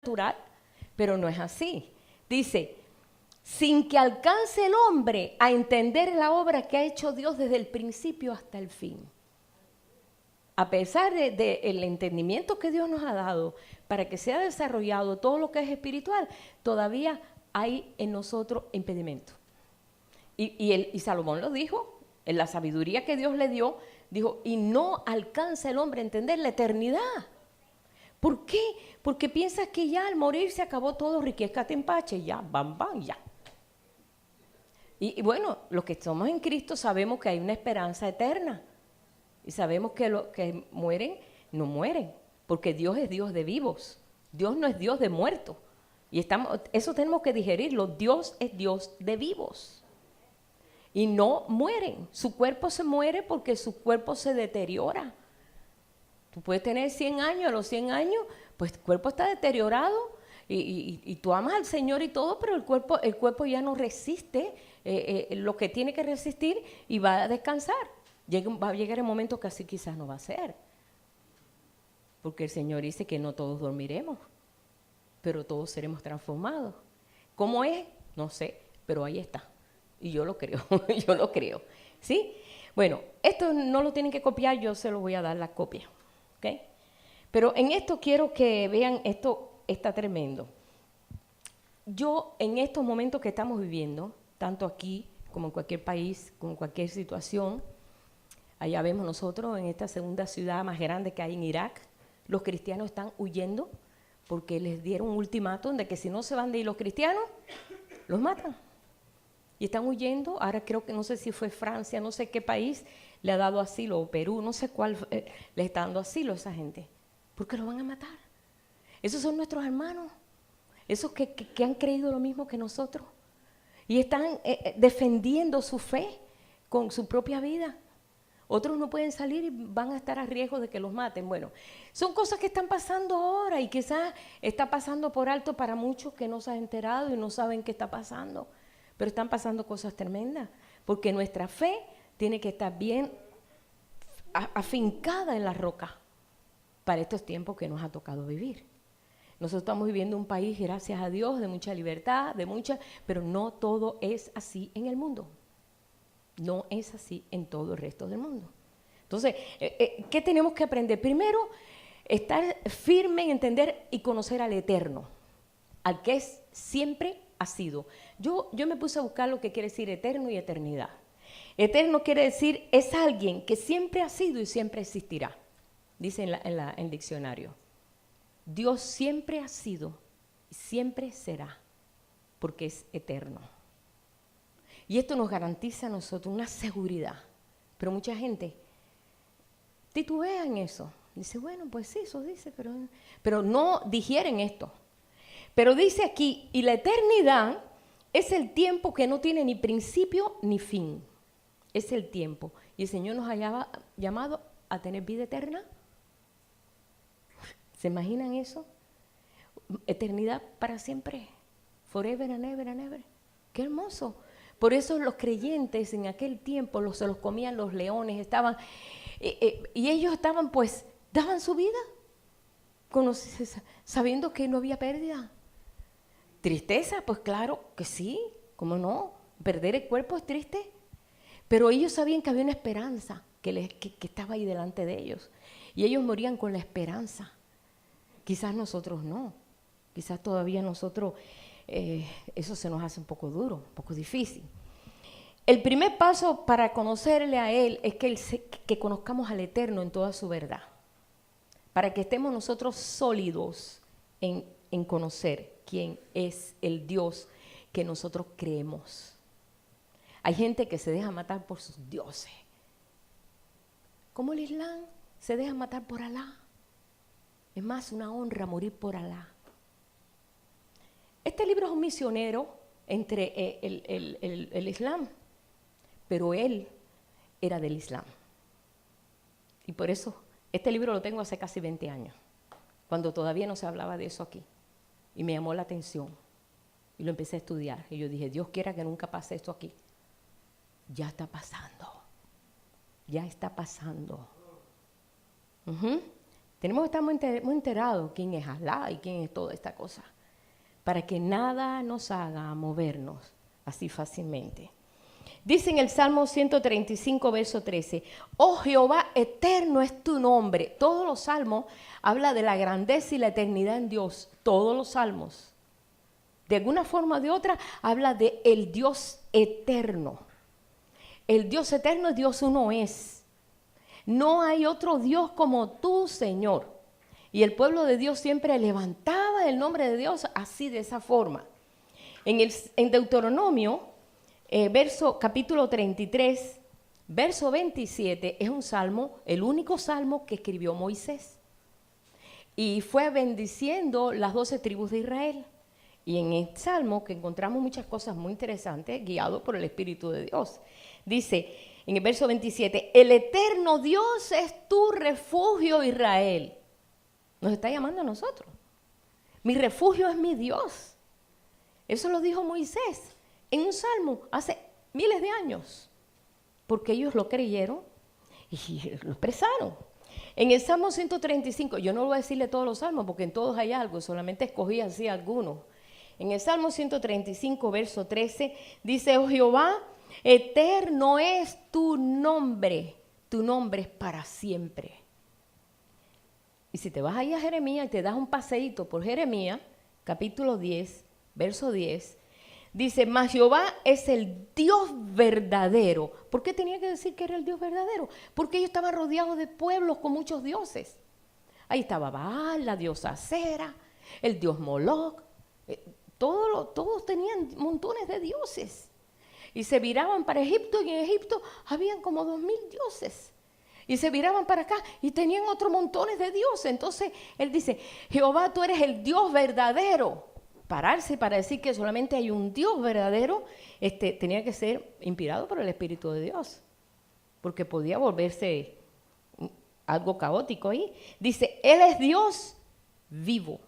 natural, pero no es así. Dice, sin que alcance el hombre a entender la obra que ha hecho Dios desde el principio hasta el fin. A pesar del entendimiento que Dios nos ha dado para que sea desarrollado todo lo que es espiritual, todavía hay en nosotros impedimentos. Y Salomón lo dijo, en la sabiduría que Dios le dio, dijo, y no alcanza el hombre a entender la eternidad. ¿Por qué? Porque piensas que ya al morir se acabó todo, riqueza te empache, ya, bam, bam, ya. Y bueno, los que somos en Cristo sabemos que hay una esperanza eterna. Y sabemos que los que mueren, no mueren, porque Dios es Dios de vivos. Dios no es Dios de muertos. Y eso tenemos que digerirlo. Dios es Dios de vivos. Y no mueren. Su cuerpo se muere porque su cuerpo se deteriora. Tú puedes tener 100 años, a los 100 años, pues el cuerpo está deteriorado y tú amas al Señor y todo, pero el cuerpo ya no resiste lo que tiene que resistir y va a descansar. Va a llegar el momento que así quizás no va a ser. Porque el Señor dice que no todos dormiremos, pero todos seremos transformados. ¿Cómo es? No sé, pero ahí está. Y yo lo creo, yo lo creo. ¿Sí? Bueno, esto no lo tienen que copiar, yo se lo voy a dar la copia. ¿Okay? Pero en esto quiero que vean, esto está tremendo. Yo en estos momentos que estamos viviendo, tanto aquí como en cualquier país, como en cualquier situación, allá vemos nosotros en esta segunda ciudad más grande que hay en Irak, los cristianos están huyendo porque les dieron un ultimátum de que si no se van de ahí los cristianos, los matan. Y están huyendo, ahora creo que no sé si fue Francia, no sé qué país le ha dado asilo, o Perú, no sé cuál le está dando asilo a esa gente, porque lo van a matar. Esos son nuestros hermanos, esos que han creído lo mismo que nosotros y están defendiendo su fe con su propia vida. Otros no pueden salir y van a estar a riesgo de que los maten. Bueno, son cosas que están pasando ahora y quizás está pasando por alto para muchos que no se han enterado y no saben qué está pasando. Pero están pasando cosas tremendas, porque nuestra fe tiene que estar bien afincada en la roca para estos tiempos que nos ha tocado vivir. Nosotros estamos viviendo un país, gracias a Dios, de mucha libertad, pero no todo es así en el mundo. No es así en todo el resto del mundo. Entonces, ¿qué tenemos que aprender? Primero, estar firme en entender y conocer al Eterno, al que siempre ha sido. Yo me puse a buscar lo que quiere decir eterno y eternidad. Eterno quiere decir, es alguien que siempre ha sido y siempre existirá, dice en el diccionario. Dios siempre ha sido y siempre será, porque es eterno. Y esto nos garantiza a nosotros una seguridad. Pero mucha gente titubea en eso. Dice, bueno, pues sí, eso dice, pero no digieren esto. Pero dice aquí, y la eternidad es el tiempo que no tiene ni principio ni fin. Es el tiempo. Y el Señor nos ha llamado a tener vida eterna. ¿Se imaginan eso? Eternidad para siempre. Forever and ever and ever. ¡Qué hermoso! Por eso los creyentes en aquel tiempo se los comían los leones, y ellos estaban pues, daban su vida, sabiendo que no había pérdida. Tristeza, pues claro que sí, ¿cómo no? Perder el cuerpo es triste, pero ellos sabían que había una esperanza que estaba ahí delante de ellos, y ellos morían con la esperanza. Quizás nosotros no, quizás todavía nosotros... eso se nos hace un poco duro, un poco difícil. El primer paso para conocerle a Él es que conozcamos al Eterno en toda su verdad, para que estemos nosotros sólidos en conocer quién es el Dios que nosotros creemos. Hay gente que se deja matar por sus dioses, como el Islam se deja matar por Alá. Es más una honra morir por Alá. Este libro es un misionero entre el Islam, pero él era del Islam. Y por eso, este libro lo tengo hace casi 20 años, cuando todavía no se hablaba de eso aquí. Y me llamó la atención, y lo empecé a estudiar. Y yo dije, Dios quiera que nunca pase esto aquí. Ya está pasando, ya está pasando. Tenemos que estar muy enterados quién es Alá y quién es toda esta cosa, para que nada nos haga movernos así fácilmente. Dice en el Salmo 135, verso 13, oh Jehová, eterno es tu nombre. Todos los salmos hablan de la grandeza y la eternidad en Dios, todos los salmos. De alguna forma o de otra, habla de el Dios eterno. El Dios eterno, Dios uno es. No hay otro Dios como tú, Señor. Y el pueblo de Dios siempre levantaba el nombre de Dios así, de esa forma. En Deuteronomio, capítulo 33, verso 27, es un salmo, el único salmo que escribió Moisés. Y fue bendiciendo las 12 tribus de Israel. Y en el salmo, que encontramos muchas cosas muy interesantes, guiado por el Espíritu de Dios. Dice en el verso 27, el eterno Dios es tu refugio, Israel. Nos está llamando a nosotros. Mi refugio es mi Dios. Eso lo dijo Moisés en un salmo hace miles de años. Porque ellos lo creyeron y lo expresaron. En el Salmo 135, yo no voy a decirle todos los salmos porque en todos hay algo, solamente escogí así algunos. En el Salmo 135, verso 13, dice, oh Jehová, eterno es tu nombre es para siempre. Y si te vas ahí a Jeremías y te das un paseíto por Jeremías, capítulo 10, verso 10, dice, mas Jehová es el Dios verdadero. ¿Por qué tenía que decir que era el Dios verdadero? Porque ellos estaban rodeados de pueblos con muchos dioses. Ahí estaba Baal, la diosa Acera, el dios Moloch. Todos tenían montones de dioses. Y se viraban para Egipto y en Egipto habían como 2000 dioses. Y se viraban para acá y tenían otros montones de dioses. Entonces él dice, Jehová, tú eres el Dios verdadero. Pararse para decir que solamente hay un Dios verdadero, tenía que ser inspirado por el Espíritu de Dios, porque podía volverse algo caótico ahí. Dice, Él es Dios vivo.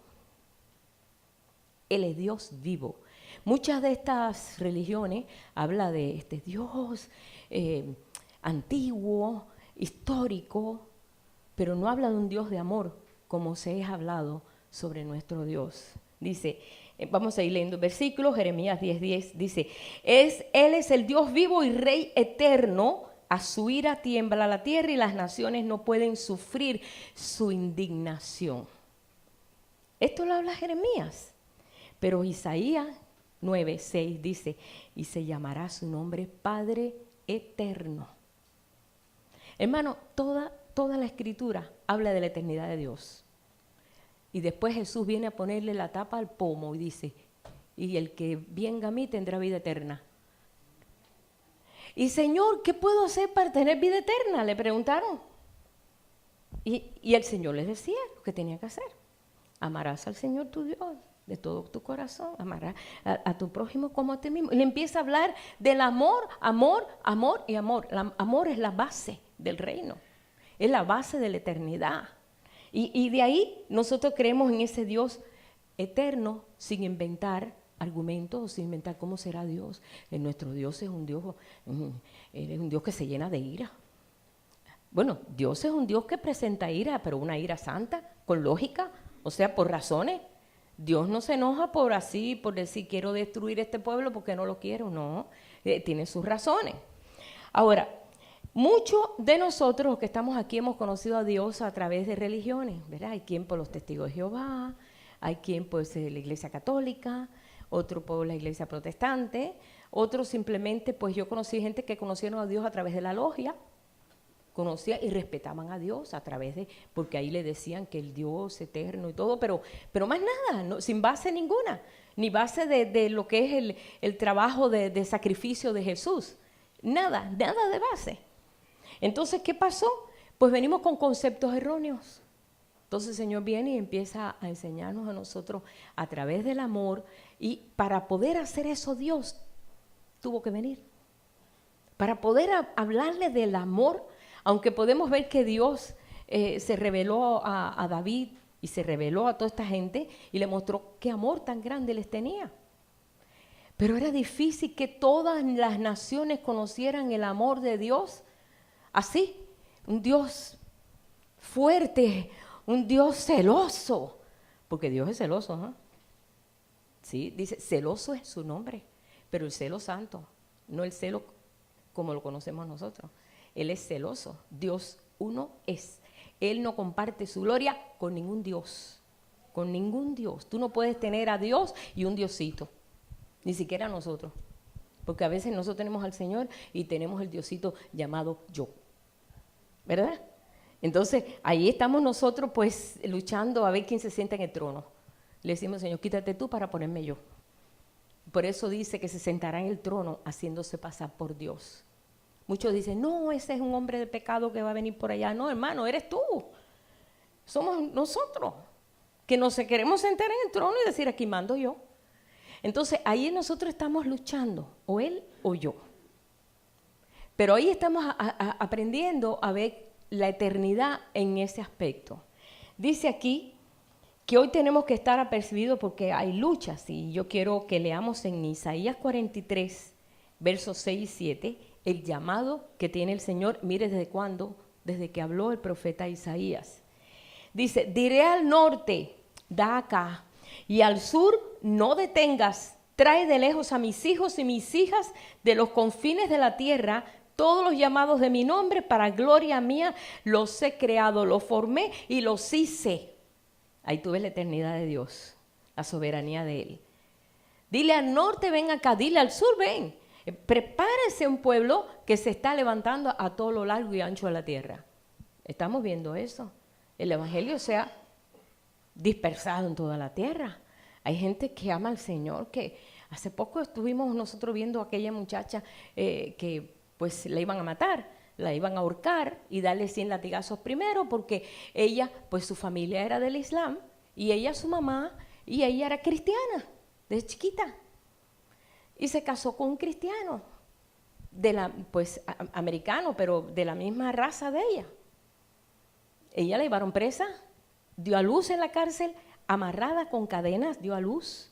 Él es Dios vivo. Muchas de estas religiones hablan de este Dios antiguo, histórico, pero no habla de un Dios de amor, como se ha hablado sobre nuestro Dios. Dice, vamos a ir leyendo versículos, Jeremías 10:10, dice, Él es el Dios vivo y Rey eterno, a su ira tiembla la tierra y las naciones no pueden sufrir su indignación. Esto lo habla Jeremías, pero Isaías 9:6 dice, y se llamará su nombre Padre Eterno. Hermano, toda la Escritura habla de la eternidad de Dios. Y después Jesús viene a ponerle la tapa al pomo y dice, y el que venga a mí tendrá vida eterna. Y Señor, ¿qué puedo hacer para tener vida eterna? Le preguntaron. Y el Señor les decía lo que tenía que hacer. Amarás al Señor tu Dios de todo tu corazón, amarás a tu prójimo como a ti mismo. Y le empieza a hablar del amor, amor, amor y amor. Amor es la base del reino, es la base de la eternidad. Y de ahí nosotros creemos en ese Dios eterno sin inventar argumentos o sin inventar cómo será Dios. Nuestro Dios es un Dios que se llena de ira. Bueno, Dios es un Dios que presenta ira, pero una ira santa, con lógica, o sea, por razones. Dios no se enoja por decir quiero destruir este pueblo porque no lo quiero, no, tiene sus razones. Ahora, muchos de nosotros los que estamos aquí hemos conocido a Dios a través de religiones, ¿verdad? Hay quien por los testigos de Jehová, hay quien por la iglesia católica, otro por la iglesia protestante, otros simplemente, pues yo conocí gente que conocieron a Dios a través de la logia, conocían y respetaban a Dios a través de, porque ahí le decían que el Dios eterno y todo, pero más nada, no, sin base ninguna, ni base de lo que es el trabajo de sacrificio de Jesús, nada de base. Entonces, ¿qué pasó? Pues venimos con conceptos erróneos. Entonces el Señor viene y empieza a enseñarnos a nosotros a través del amor, y para poder hacer eso Dios tuvo que venir. Para poder hablarle del amor, aunque podemos ver que Dios se reveló a David y se reveló a toda esta gente y le mostró qué amor tan grande les tenía. Pero era difícil que todas las naciones conocieran el amor de Dios así, un Dios fuerte, un Dios celoso, porque Dios es celoso, ¿no? Sí, dice, celoso es su nombre, pero el celo santo, no el celo como lo conocemos nosotros. Él es celoso, Dios uno es. Él no comparte su gloria con ningún Dios, con ningún Dios. Tú no puedes tener a Dios y un Diosito, ni siquiera nosotros, porque a veces nosotros tenemos al Señor y tenemos el Diosito llamado yo, ¿verdad? Entonces, ahí estamos nosotros pues luchando a ver quién se sienta en el trono. Le decimos, Señor, quítate tú para ponerme yo. Por eso dice que se sentará en el trono haciéndose pasar por Dios. Muchos dicen, no, ese es un hombre de pecado que va a venir por allá. No, hermano, eres tú. Somos nosotros que nos queremos sentar en el trono y decir, aquí mando yo. Entonces, ahí nosotros estamos luchando, o él o yo. Pero ahí estamos aprendiendo a ver la eternidad en ese aspecto. Dice aquí que hoy tenemos que estar apercibidos porque hay luchas, y yo quiero que leamos en Isaías 43, versos 6 y 7, el llamado que tiene el Señor. Mire desde cuándo, desde que habló el profeta Isaías. Dice, diré al norte, da acá, y al sur, no detengas, trae de lejos a mis hijos y mis hijas de los confines de la tierra, todos los llamados de mi nombre, para gloria mía, los he creado, los formé y los hice. Ahí tú ves la eternidad de Dios, la soberanía de Él. Dile al norte, ven acá, dile al sur, ven. Prepárese un pueblo que se está levantando a todo lo largo y ancho de la tierra. Estamos viendo eso. El evangelio se ha dispersado en toda la tierra. Hay gente que ama al Señor, que hace poco estuvimos nosotros viendo a aquella muchacha que pues la iban a matar, la iban a ahorcar y darle 100 latigazos primero, porque ella, pues su familia era del Islam, y ella, su mamá, y ella era cristiana, desde chiquita. Y se casó con un cristiano, pues americano, pero de la misma raza de ella. Ella la llevaron presa, dio a luz en la cárcel, amarrada con cadenas, dio a luz.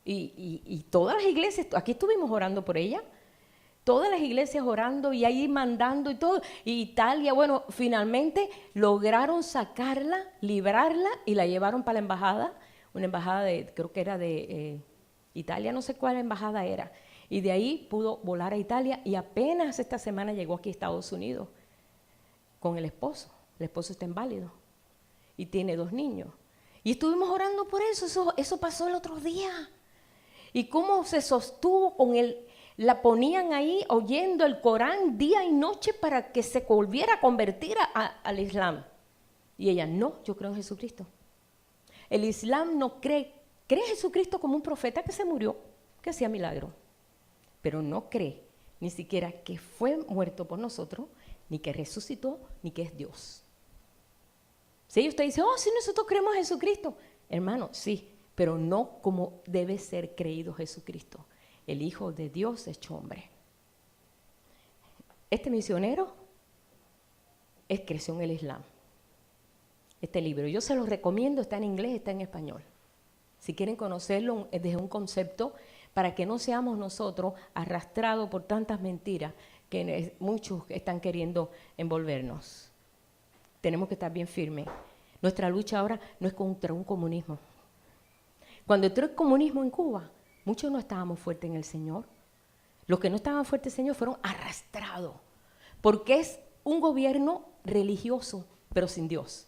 Y todas las iglesias, aquí estuvimos orando por ella, todas las iglesias orando y ahí mandando y todo. Y Italia, bueno, finalmente lograron sacarla, librarla y la llevaron para la embajada, una embajada creo que era de Italia, no sé cuál embajada era. Y de ahí pudo volar a Italia y apenas esta semana llegó aquí a Estados Unidos con el esposo. El esposo está inválido y tiene 2 niños. Y estuvimos orando por eso pasó el otro día. Y cómo se sostuvo con él. La ponían ahí oyendo el Corán día y noche para que se volviera a convertir al Islam. Y ella, no, yo creo en Jesucristo. El Islam no cree en Jesucristo como un profeta que se murió, que hacía milagros. Pero no cree ni siquiera que fue muerto por nosotros, ni que resucitó, ni que es Dios. Si usted dice, sí, nosotros creemos en Jesucristo. Hermano, sí, pero no como debe ser creído Jesucristo. El Hijo de Dios hecho hombre. Este misionero creció en el Islam. Este libro, yo se los recomiendo, está en inglés, está en español. Si quieren conocerlo desde un concepto, para que no seamos nosotros arrastrados por tantas mentiras que muchos están queriendo envolvernos. Tenemos que estar bien firmes. Nuestra lucha ahora no es contra un comunismo. Cuando entró el comunismo en Cuba, muchos no estábamos fuertes en el Señor. Los que no estaban fuertes en el Señor fueron arrastrados, porque es un gobierno religioso, pero sin Dios.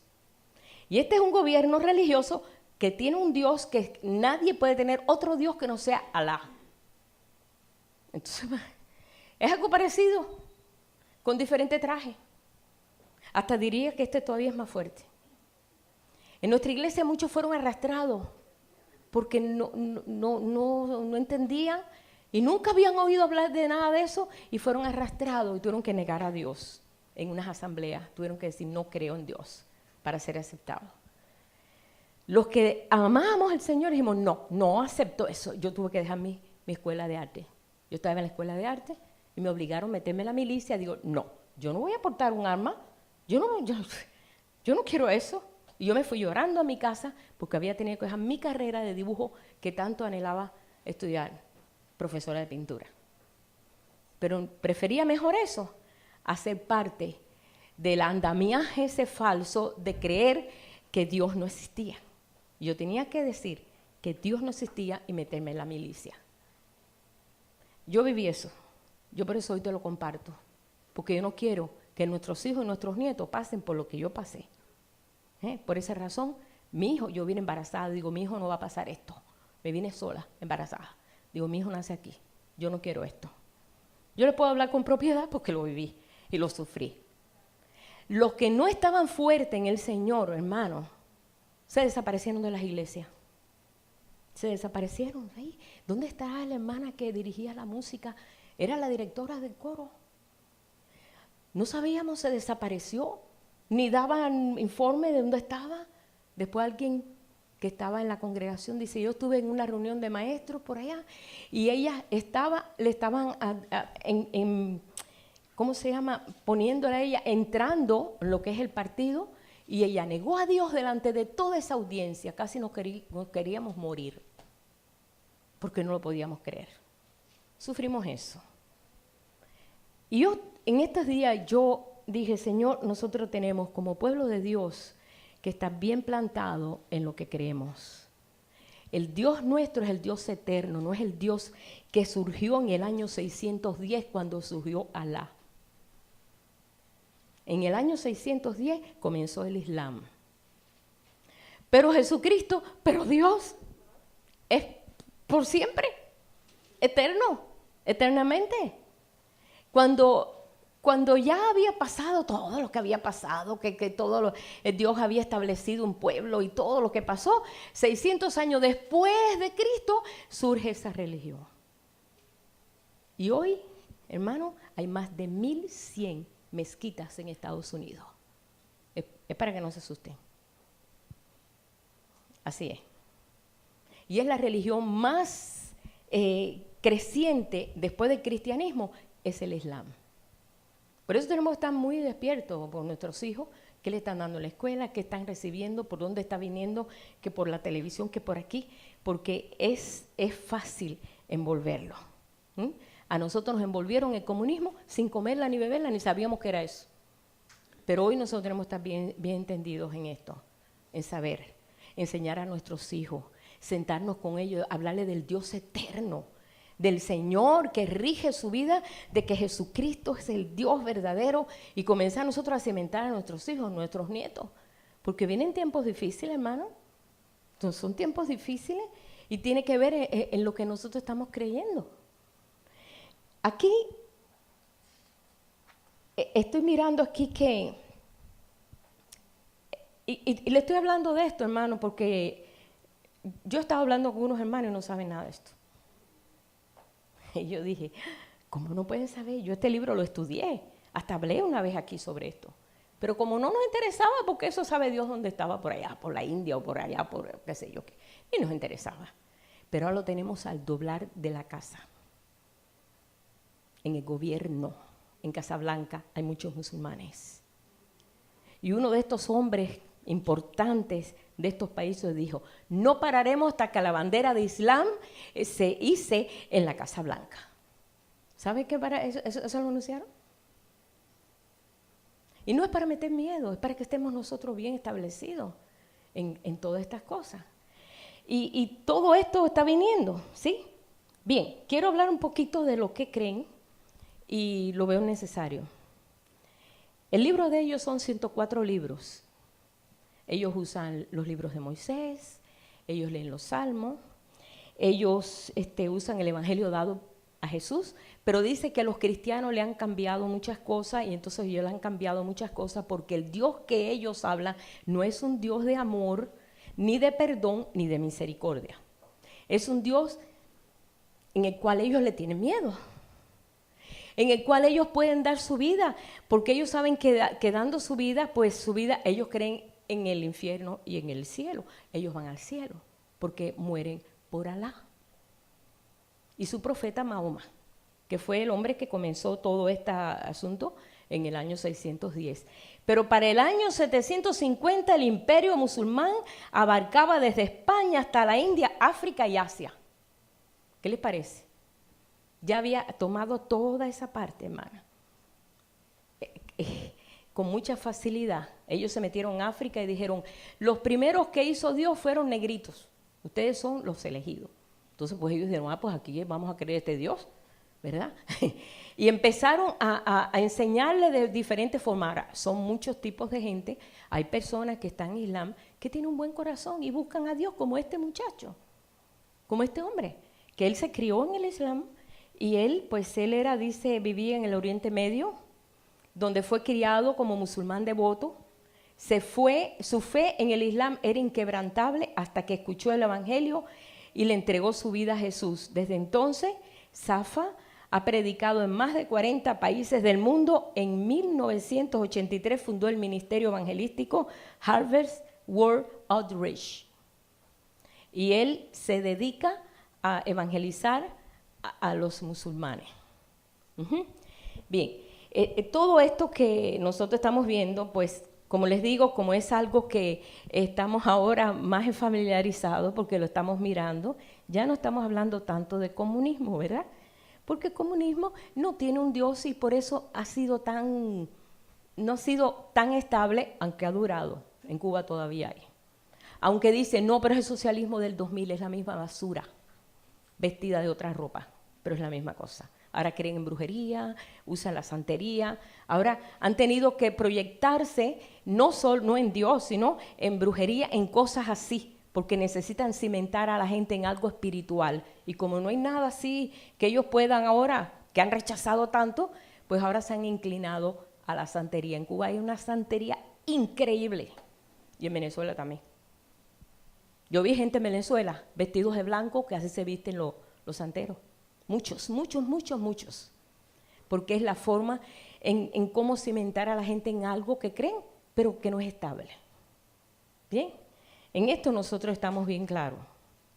Y este es un gobierno religioso que tiene un Dios que nadie puede tener otro Dios que no sea Alá. Entonces, es algo parecido, con diferente traje. Hasta diría que este todavía es más fuerte. En nuestra iglesia muchos fueron arrastrados porque no entendían y nunca habían oído hablar de nada de eso y fueron arrastrados y tuvieron que negar a Dios en unas asambleas. Tuvieron que decir, no creo en Dios para ser aceptados. Los que amamos al Señor dijimos, no acepto eso. Yo tuve que dejar mi escuela de arte. Yo estaba en la escuela de arte y me obligaron a meterme en la milicia. Digo, no, yo no voy a portar un arma. Yo no quiero eso. Y yo me fui llorando a mi casa porque había tenido que dejar mi carrera de dibujo que tanto anhelaba estudiar, profesora de pintura. Pero prefería mejor eso, a ser parte del andamiaje ese falso de creer que Dios no existía. Yo tenía que decir que Dios no existía y meterme en la milicia. Yo viví eso. Yo por eso hoy te lo comparto. Porque yo no quiero que nuestros hijos y nuestros nietos pasen por lo que yo pasé. Por esa razón, mi hijo, yo vine embarazada, digo, mi hijo no va a pasar esto. Me vine sola, embarazada. Digo, mi hijo nace aquí. Yo no quiero esto. Yo le puedo hablar con propiedad porque lo viví y lo sufrí. Los que no estaban fuertes en el Señor, hermano, se desaparecieron de las iglesias. Se desaparecieron. ¿Sí? ¿Dónde está la hermana que dirigía la música? Era la directora del coro. No sabíamos, se desapareció. Ni daban informe de dónde estaba. Después alguien que estaba en la congregación dice, yo estuve en una reunión de maestros por allá y ella le estaban ¿cómo se llama? Poniéndole a ella, entrando en lo que es el partido, y ella negó a Dios delante de toda esa audiencia. Casi nos queríamos morir porque no lo podíamos creer. Sufrimos eso. Y yo, en estos días, yo dije, Señor, nosotros tenemos como pueblo de Dios que estar bien plantado en lo que creemos. El Dios nuestro es el Dios eterno, no es el Dios que surgió en el año 610 cuando surgió Alá. En el año 610 comenzó el Islam. Pero Jesucristo, pero Dios es por siempre, eterno, eternamente. Cuando ya había pasado todo lo que había pasado, que Dios había establecido un pueblo y todo lo que pasó, 600 años después de Cristo surge esa religión. Y hoy, hermano, hay más de 1100 mezquitas en Estados Unidos. Es para que no se asusten. Así es. Y es la religión más creciente después del cristianismo, es el Islam. Por eso tenemos que estar muy despiertos por nuestros hijos, qué le están dando en la escuela, qué están recibiendo, por dónde está viniendo, que por la televisión, que por aquí, porque es fácil envolverlo. A nosotros nos envolvieron el comunismo sin comerla ni beberla, ni sabíamos que era eso. Pero hoy nosotros tenemos que estar bien entendidos en esto, en saber, enseñar a nuestros hijos, sentarnos con ellos, hablarles del Dios eterno, del Señor que rige su vida, de que Jesucristo es el Dios verdadero, y comenzar nosotros a cimentar a nuestros hijos, nuestros nietos, porque vienen tiempos difíciles, hermano. Entonces, son tiempos difíciles y tiene que ver en lo que nosotros estamos creyendo. Aquí, estoy mirando aquí que, y le estoy hablando de esto, hermano, porque yo estaba hablando con unos hermanos y no saben nada de esto. Y yo dije, ¿cómo no pueden saber? Yo este libro lo estudié, hasta hablé una vez aquí sobre esto. Pero como no nos interesaba, porque eso sabe Dios dónde estaba, por allá, por la India o por allá, por qué sé yo qué. Y nos interesaba. Pero ahora lo tenemos al doblar de la casa. En el gobierno, en Casablanca, hay muchos musulmanes. Y uno de estos hombres importantes de estos países dijo, no pararemos hasta que la bandera de Islam se hice en la Casa Blanca. ¿Sabe qué para eso lo anunciaron? Y no es para meter miedo, es para que estemos nosotros bien establecidos en todas estas cosas. Y todo esto está viniendo, ¿sí? Bien, quiero hablar un poquito de lo que creen y lo veo necesario. El libro de ellos son 104 libros. Ellos usan los libros de Moisés, ellos leen los salmos, ellos usan el evangelio dado a Jesús, pero dice que los cristianos le han cambiado muchas cosas y entonces ellos le han cambiado muchas cosas porque el Dios que ellos hablan no es un Dios de amor, ni de perdón, ni de misericordia. Es un Dios en el cual ellos le tienen miedo, en el cual ellos pueden dar su vida, porque ellos saben que dando su vida, pues su vida, ellos creen en el infierno y en el cielo. Ellos van al cielo porque mueren por Alá. Y su profeta Mahoma, que fue el hombre que comenzó todo este asunto en el año 610. Pero para el año 750 el imperio musulmán abarcaba desde España hasta la India, África y Asia. ¿Qué les parece? Ya había tomado toda esa parte, hermana. con mucha facilidad. Ellos se metieron en África y dijeron, los primeros que hizo Dios fueron negritos. Ustedes son los elegidos. Entonces, pues ellos dijeron, pues aquí vamos a creer este Dios, ¿verdad? Y empezaron a enseñarle de diferentes formas. Ahora, son muchos tipos de gente. Hay personas que están en Islam que tienen un buen corazón y buscan a Dios, como este muchacho, como este hombre, que él se crió en el Islam y él era, dice, vivía en el Oriente Medio, donde fue criado como musulmán devoto. Su fe en el Islam era inquebrantable hasta que escuchó el Evangelio y le entregó su vida a Jesús. Desde entonces, Safa ha predicado en más de 40 países del mundo. En 1983 fundó el ministerio evangelístico Harvest World Outreach. Y él se dedica a evangelizar a los musulmanes. Bien, todo esto que nosotros estamos viendo, pues, como les digo, como es algo que estamos ahora más familiarizados porque lo estamos mirando, ya no estamos hablando tanto de comunismo, ¿verdad? Porque el comunismo no tiene un Dios y por eso no ha sido tan estable, aunque ha durado. En Cuba todavía hay. Aunque dicen, no, pero es el socialismo del 2000, es la misma basura, vestida de otra ropa, pero es la misma cosa. Ahora creen en brujería, usan la santería. Ahora han tenido que proyectarse no en Dios, sino en brujería, en cosas así, porque necesitan cimentar a la gente en algo espiritual. Y como no hay nada así que ellos puedan ahora, que han rechazado tanto, pues ahora se han inclinado a la santería. En Cuba hay una santería increíble y en Venezuela también. Yo vi gente en Venezuela vestidos de blanco, que así se visten los santeros. Muchos. Porque es la forma en cómo cimentar a la gente en algo que creen, pero que no es estable. Bien, en esto nosotros estamos bien claros.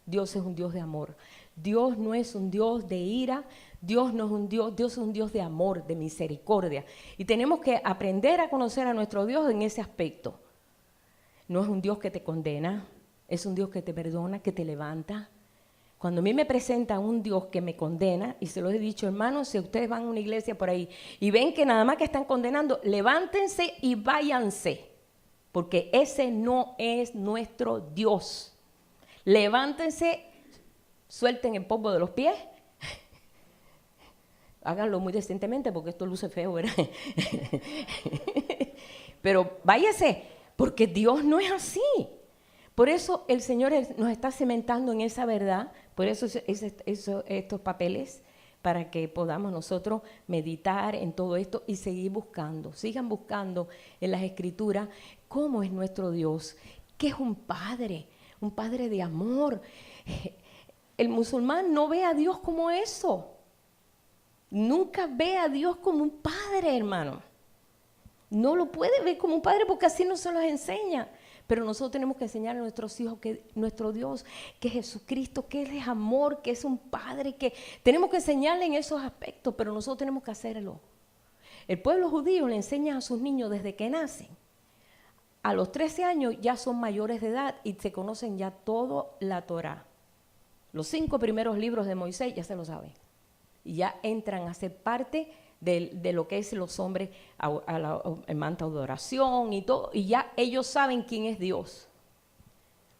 Dios es un Dios de amor. Dios no es un Dios de ira. Dios es un Dios de amor, de misericordia. Y tenemos que aprender a conocer a nuestro Dios en ese aspecto. No es un Dios que te condena, es un Dios que te perdona, que te levanta. Cuando a mí me presenta un Dios que me condena, y se lo he dicho, hermanos, si ustedes van a una iglesia por ahí y ven que nada más que están condenando, levántense y váyanse, porque ese no es nuestro Dios. Levántense, suelten el polvo de los pies, háganlo muy decentemente porque esto luce feo, ¿verdad? Pero váyase, porque Dios no es así. Por eso el Señor nos está cimentando en esa verdad, por eso estos papeles, para que podamos nosotros meditar en todo esto y seguir buscando. Sigan buscando en las Escrituras cómo es nuestro Dios, que es un Padre de amor. El musulmán no ve a Dios como eso. Nunca ve a Dios como un padre, hermano. No lo puede ver como un padre porque así no se los enseña. Pero nosotros tenemos que enseñar a nuestros hijos que nuestro Dios, que Jesucristo, que Él es amor, que es un Padre, que tenemos que enseñarle en esos aspectos, pero nosotros tenemos que hacerlo. El pueblo judío le enseña a sus niños desde que nacen. A los 13 años ya son mayores de edad y se conocen ya toda la Torá. Los 5 primeros libros de Moisés ya se lo saben. Y ya entran a ser parte de lo que es los hombres, el manto de oración y todo, y ya ellos saben quién es Dios.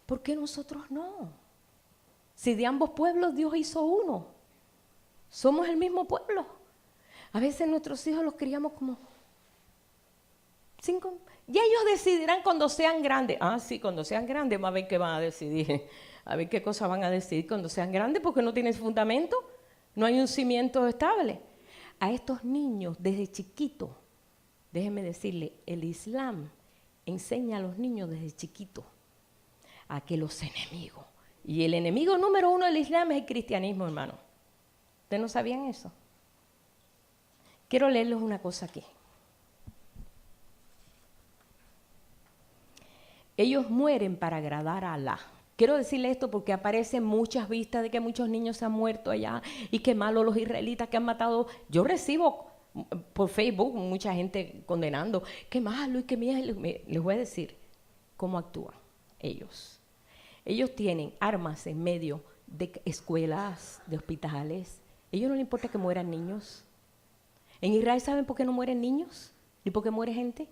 ¿Por qué nosotros no? Si de ambos pueblos Dios hizo uno, somos el mismo pueblo. A veces nuestros hijos los criamos como 5, y ellos decidirán cuando sean grandes. Sí, cuando sean grandes, a ver qué van a decidir, a ver qué cosas van a decidir cuando sean grandes, porque no tienen fundamento, no hay un cimiento estable. A estos niños desde chiquitos, déjenme decirle, el Islam enseña a los niños desde chiquitos a que los enemigos, y el enemigo número 1 del Islam es el cristianismo, hermano. ¿Ustedes no sabían eso? Quiero leerles una cosa aquí. Ellos mueren para agradar a Alá. Quiero decirle esto porque aparecen muchas vistas de que muchos niños se han muerto allá y que malos los israelitas que han matado. Yo recibo por Facebook mucha gente condenando, qué malo y qué miedo. Les voy a decir cómo actúan ellos. Ellos tienen armas en medio de escuelas, de hospitales. A ellos no les importa que mueran niños. En Israel, ¿saben por qué no mueren niños? ¿Ni por qué muere gente?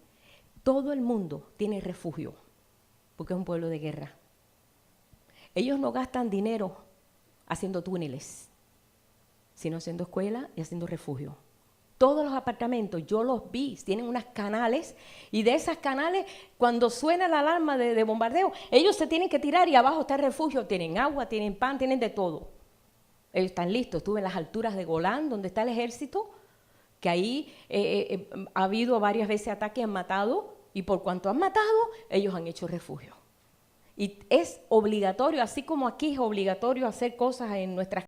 todo el mundo tiene refugio, porque es un pueblo de guerra. Ellos no gastan dinero haciendo túneles, sino haciendo escuelas y haciendo refugio. Todos los apartamentos, yo los vi, tienen unos canales, y de esos canales, cuando suena la alarma de bombardeo, ellos se tienen que tirar y abajo está el refugio, tienen agua, tienen pan, tienen de todo. Ellos están listos. Estuve en las alturas de Golán, donde está el ejército, que ahí ha habido varias veces ataques, han matado, y por cuanto han matado, ellos han hecho refugio. Y es obligatorio, así como aquí es obligatorio hacer cosas en nuestras